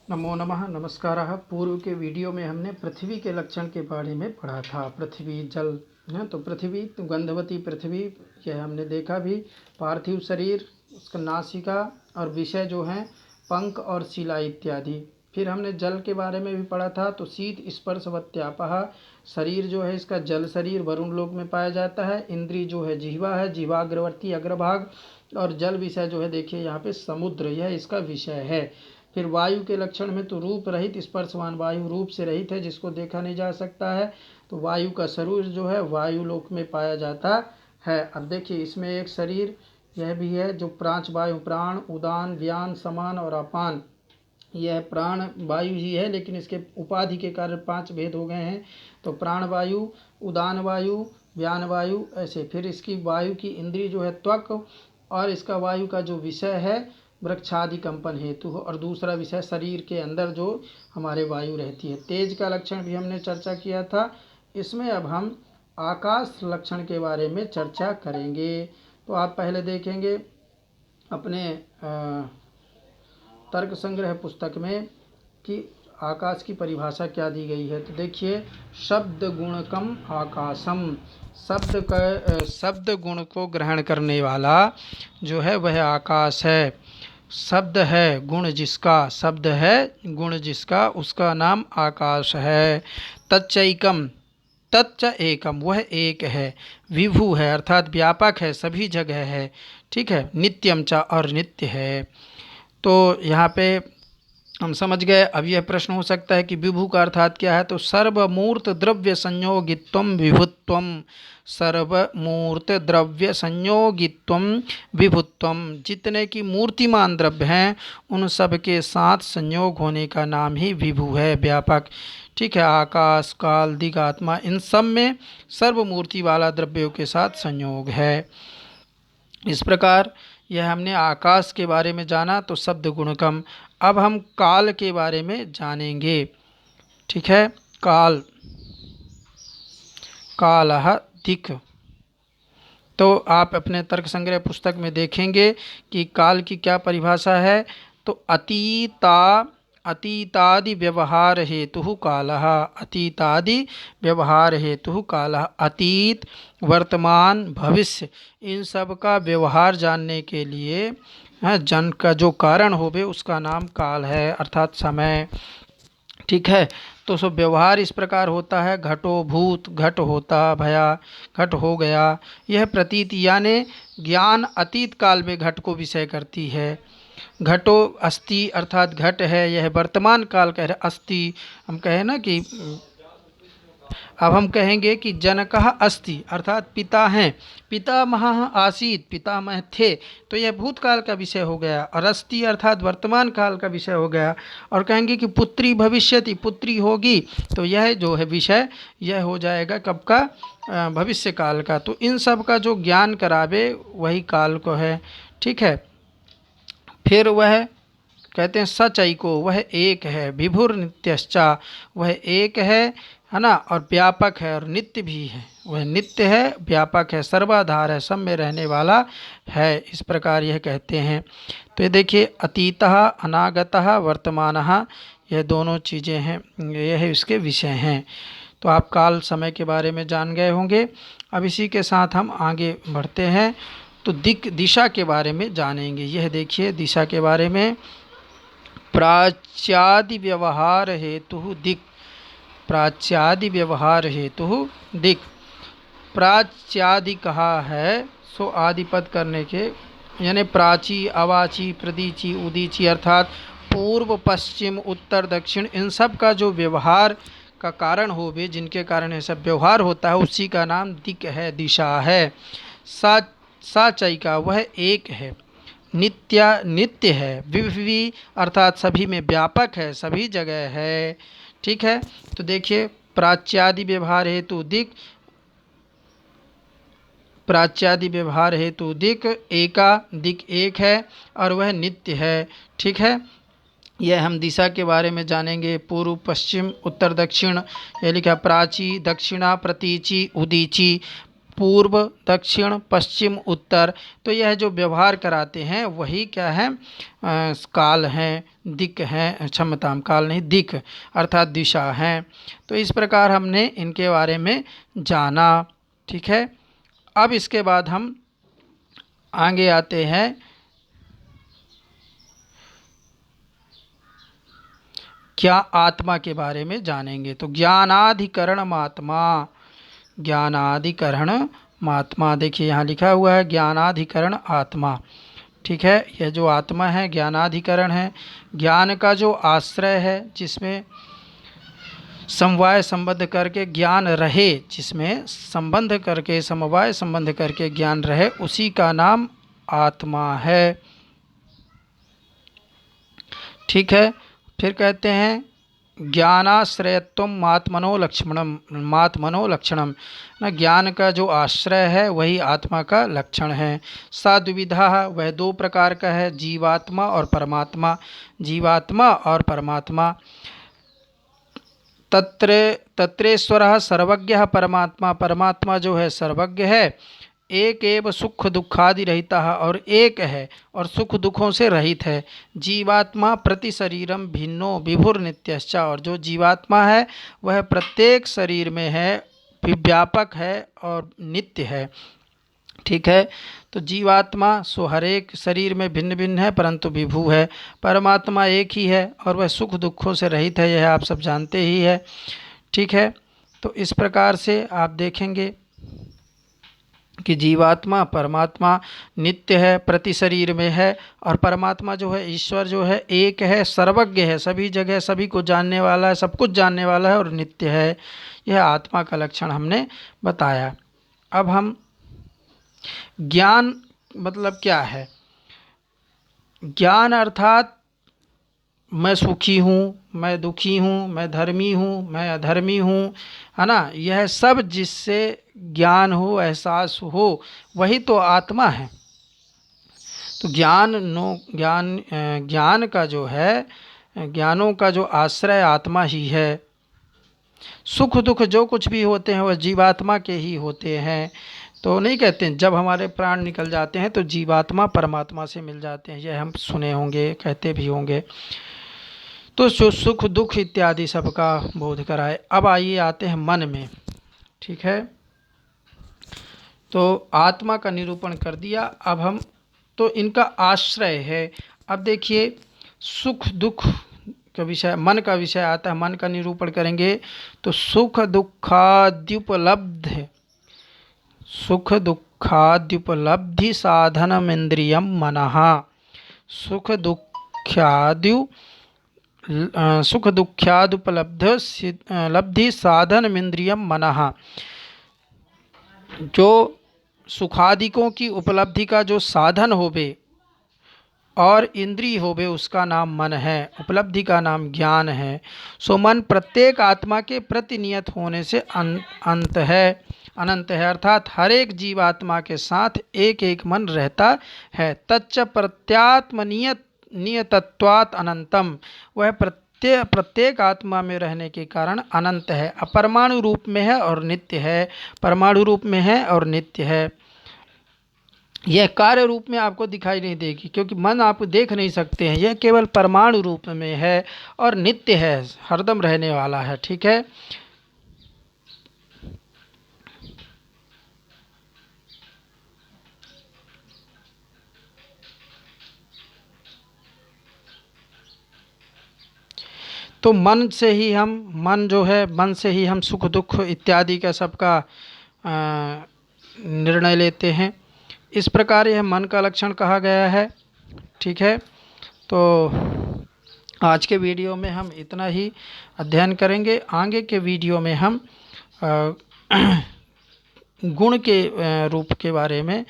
नमो नमः। नमस्कारः। पूर्व के वीडियो में हमने पृथ्वी के लक्षण के बारे में पढ़ा था। पृथ्वी जल है तो पृथ्वी तो गंधवती पृथ्वी, यह हमने देखा भी। पार्थिव शरीर, उसका नासिका और विषय जो हैं पंख और शिला इत्यादि। फिर हमने जल के बारे में भी पढ़ा था। तो शीत स्पर्शवत्यापः, शरीर जो है इसका जल शरीर वरुण लोक में पाया जाता है। इंद्री जो है जिह्वा है, जिह्वाग्रवर्ती अग्रभाग। और जल विषय जो है देखिए यहाँ पे समुद्र, यह इसका विषय है। फिर वायु के लक्षण में तो रूप रहित स्पर्शवान वायु, रूप से रहित है जिसको देखा नहीं जा सकता है। तो वायु का शरीर जो है वायु लोक में पाया जाता है। अब देखिए इसमें एक शरीर यह भी है जो प्रांच वायु, प्राण, उदान, व्यान, समान और अपान। यह प्राण वायु ही है लेकिन इसके उपाधि के कारण 5 भेद हो गए हैं। तो प्राण वायु, उदान वायु, व्यान वायु, ऐसे। फिर इसकी वायु की इंद्री जो है त्वक, और इसका वायु का जो विषय है वृक्षादि कंपन हेतु, और दूसरा विषय शरीर के अंदर जो हमारे वायु रहती है। तेज का लक्षण भी हमने चर्चा किया था। इसमें अब हम आकाश लक्षण के बारे में चर्चा करेंगे। तो आप पहले देखेंगे अपने तर्क संग्रह पुस्तक में कि आकाश की परिभाषा क्या दी गई है। तो देखिए, शब्द गुणकम आकाशम, शब्द गुण को ग्रहण करने वाला जो है वह आकाश है। शब्द है गुण जिसका, शब्द है गुण जिसका, उसका नाम आकाश है। तच्चैकम, तच्च एकम, वह एक है। विभु है अर्थात व्यापक है, सभी जगह है। ठीक है। नित्यम च, और नित्य है। तो यहाँ पे हम समझ गए। अब यह प्रश्न हो सकता है कि विभु का अर्थात क्या है। तो सर्वमूर्त द्रव्य संयोगित्वम विभुत्वम, सर्वमूर्त द्रव्य संयोगित्वम विभुत्वम, जितने की मूर्तिमान द्रव्य हैं उन सब के साथ संयोग होने का नाम ही विभु है, व्यापक। ठीक है। आकाश, काल, दिग, आत्मा, इन सब में सर्वमूर्ति वाला द्रव्यों के साथ संयोग है। इस प्रकार यह हमने आकाश के बारे में जाना, तो शब्द गुणकम। अब हम काल के बारे में जानेंगे। ठीक है। काल, कालः दिक्। तो आप अपने तर्क संग्रह पुस्तक में देखेंगे कि काल की क्या परिभाषा है। तो अतीतादि व्यवहार हेतु कालः, अतीतादि व्यवहार हेतु कालः, अतीत, वर्तमान, भविष्य, इन सब का व्यवहार जानने के लिए जन का जो कारण होवे उसका नाम काल है, अर्थात समय। ठीक है। तो सब व्यवहार इस प्रकार होता है। घटो भूत, घट होता भया, घट हो गया। यह प्रतीत यानी ज्ञान अतीत काल में घट को विषय करती है। घटो अस्ति अर्थात घट है, यह वर्तमान काल कह रहे। अस्ति हम कहें ना कि, अब हम कहेंगे कि जनकः अस्ति अर्थात पिता हैं। पितामह आसीत, पितामह थे, तो यह भूतकाल का विषय हो गया। और अस्ति अर्थात वर्तमान काल का विषय हो गया। और कहेंगे कि पुत्री भविष्यति, पुत्री होगी, तो यह जो है विषय यह हो जाएगा कब का, भविष्य काल का। तो इन सब का जो ज्ञान करावे वही काल को है। ठीक है। फिर वह कहते हैं सचैको, वह एक है। विभुर नित्यश्चा, वह एक है ना, और व्यापक है और नित्य भी है। वह नित्य है, व्यापक है, सर्वाधार है, सब में रहने वाला है। इस प्रकार यह कहते हैं। तो ये देखिए, अतीतः, अनागतः, वर्तमानः, यह दोनों चीज़ें हैं, यह इसके विषय हैं। तो आप काल समय के बारे में जान गए होंगे। अब इसी के साथ हम आगे बढ़ते हैं। तो दिशा के बारे में जानेंगे। यह देखिए दिशा के बारे में, प्राच्यादि व्यवहार हेतु दिक्, प्राच्यादि व्यवहार हेतु दिक्। प्राच्यादि कहा है सो आदि पद करने के, यानी प्राची, अवाची, प्रदीची, उदीची, अर्थात पूर्व, पश्चिम, उत्तर, दक्षिण, इन सब का जो व्यवहार का कारण हो वे, जिनके कारण ये सब व्यवहार होता है, उसी का नाम दिक् है, दिशा है। साचैका, वह एक है। नित्य है। विभि अर्थात सभी में व्यापक है, सभी जगह है। ठीक है। तो देखिए, प्राच्यादि व्यवहार हेतु दिक्, प्राच्यादि व्यवहार हेतु दिक्, एका, दिक् एक है और वह नित्य है। ठीक है। यह हम दिशा के बारे में जानेंगे। पूर्व, पश्चिम, उत्तर, दक्षिण, यह लिखा प्राची, दक्षिणा, प्रतीची, उदीची। पूर्व, दक्षिण, पश्चिम, उत्तर। तो यह जो व्यवहार कराते हैं वही क्या है, काल हैं, दिक् हैं, क्षमता काल नहीं दिक् अर्थात दिशा हैं। तो इस प्रकार हमने इनके बारे में जाना। ठीक है, अब इसके बाद हम आगे आते हैं क्या आत्मा के बारे में जानेंगे। तो ज्ञानाधिकरण आत्मा, ज्ञानाधिकरण आत्मा, देखिए यहाँ लिखा हुआ है ज्ञानाधिकरण आत्मा। ठीक है, यह जो आत्मा है ज्ञानाधिकरण है, ज्ञान का जो आश्रय है, जिसमें समवाय संबंध करके ज्ञान रहे, जिसमें संबंध करके समवाय संबंध करके ज्ञान रहे, उसी का नाम आत्मा है। ठीक है, फिर कहते हैं ज्ञानाश्रयत्वम आत्मनो लक्षणम, आत्मनो लक्षणम ना, ज्ञान का जो आश्रय है वही आत्मा का लक्षण है। सा द्विविधा, वह दो प्रकार का है, जीवात्मा और परमात्मा, जीवात्मा और परमात्मा। तत्रेश्वरः सर्वज्ञः परमात्मा, परमात्मा जो है सर्वज्ञ है, एक एव सुख दुखादि रहिता है, और एक है और सुख दुखों से रहित है। जीवात्मा प्रति शरीरम भिन्नो विभुर नित्यश्च, और जो जीवात्मा है वह प्रत्येक शरीर में है, व्यापक है और नित्य है। ठीक है, तो जीवात्मा सो हर एक शरीर में भिन्न भिन्न है परंतु विभु है। परमात्मा एक ही है और वह सुख दुखों से रहित है, यह आप सब जानते ही है। ठीक है, तो इस प्रकार से आप देखेंगे कि जीवात्मा परमात्मा नित्य है, प्रति शरीर में है, और परमात्मा जो है ईश्वर जो है एक है, सर्वज्ञ है, सभी जगह सभी को जानने वाला है, सब कुछ जानने वाला है और नित्य है। यह आत्मा का लक्षण हमने बताया। अब हम ज्ञान मतलब क्या है, ज्ञान अर्थात मैं सुखी हूँ, मैं दुखी हूँ, मैं धर्मी हूँ, मैं अधर्मी हूँ, है ना, यह सब जिससे ज्ञान हो, एहसास हो, वही तो आत्मा है। तो ज्ञान का जो है, ज्ञानों का जो आश्रय आत्मा ही है। सुख दुख जो कुछ भी होते हैं वह जीवात्मा के ही होते हैं। तो नहीं कहते हैं जब हमारे प्राण निकल जाते हैं तो जीवात्मा परमात्मा से मिल जाते हैं, यह हम सुने होंगे, कहते भी होंगे। तो जो सुख दुख इत्यादि सबका बोध कराए। अब आइए आते हैं मन में। ठीक है, तो आत्मा का निरूपण कर दिया। अब हम तो इनका आश्रय है। अब देखिए सुख दुख का विषय, मन का विषय आता है, मन का निरूपण करेंगे तो सुख दुखाद्युपलब्ध, सुख दुखाद्युपलब्धि साधनम इंद्रियम मनः, सुख दुख्यादुपलब्ध लब्धि साधन इंद्रियम मनः, जो सुखादिकों की उपलब्धि का जो साधन होवे और इंद्रिय होवे उसका नाम मन है, उपलब्धि का नाम ज्ञान है। सो मन प्रत्येक आत्मा के प्रतिनियत होने से अनंत है, अर्थात हर एक जीवात्मा के साथ एक एक मन रहता है। तच्च नियतत्वात् अनंतम, वह प्रत्येक आत्मा में रहने के कारण अनंत है, अपरमाणु रूप में है और नित्य है, परमाणु रूप में है और नित्य है। यह कार्य रूप में आपको दिखाई नहीं देगी क्योंकि मन आप देख नहीं सकते हैं, यह केवल परमाणु रूप में है और नित्य है, हरदम रहने वाला है। ठीक है, तो मन से ही हम, मन जो है, मन से ही हम सुख दुख इत्यादि का सबका निर्णय लेते हैं। इस प्रकार यह मन का लक्षण कहा गया है। ठीक है, तो आज के वीडियो में हम इतना ही अध्ययन करेंगे। आगे के वीडियो में हम गुण के रूप के बारे में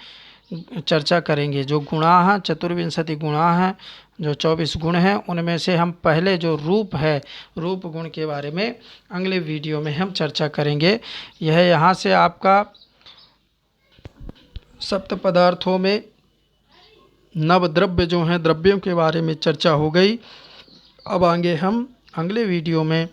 चर्चा करेंगे। जो गुणाः चतुर्विंशति गुणाः हैं, जो 24 गुण हैं, उनमें से हम पहले जो रूप है, रूप गुण के बारे में अगले वीडियो में हम चर्चा करेंगे। यह यहाँ से आपका सप्त पदार्थों में नव द्रव्य जो हैं, द्रव्यों के बारे में चर्चा हो गई। अब आगे हम अगले वीडियो में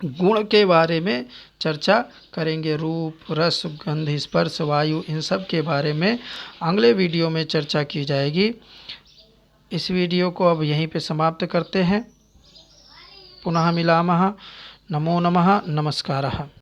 गुण के बारे में चर्चा करेंगे। रूप, रस, गंध, स्पर्श, वायु, इन सब के बारे में अगले वीडियो में चर्चा की जाएगी। इस वीडियो को अब यहीं पे समाप्त करते हैं। पुनः मिलामः। नमो नमः। नमस्कारः।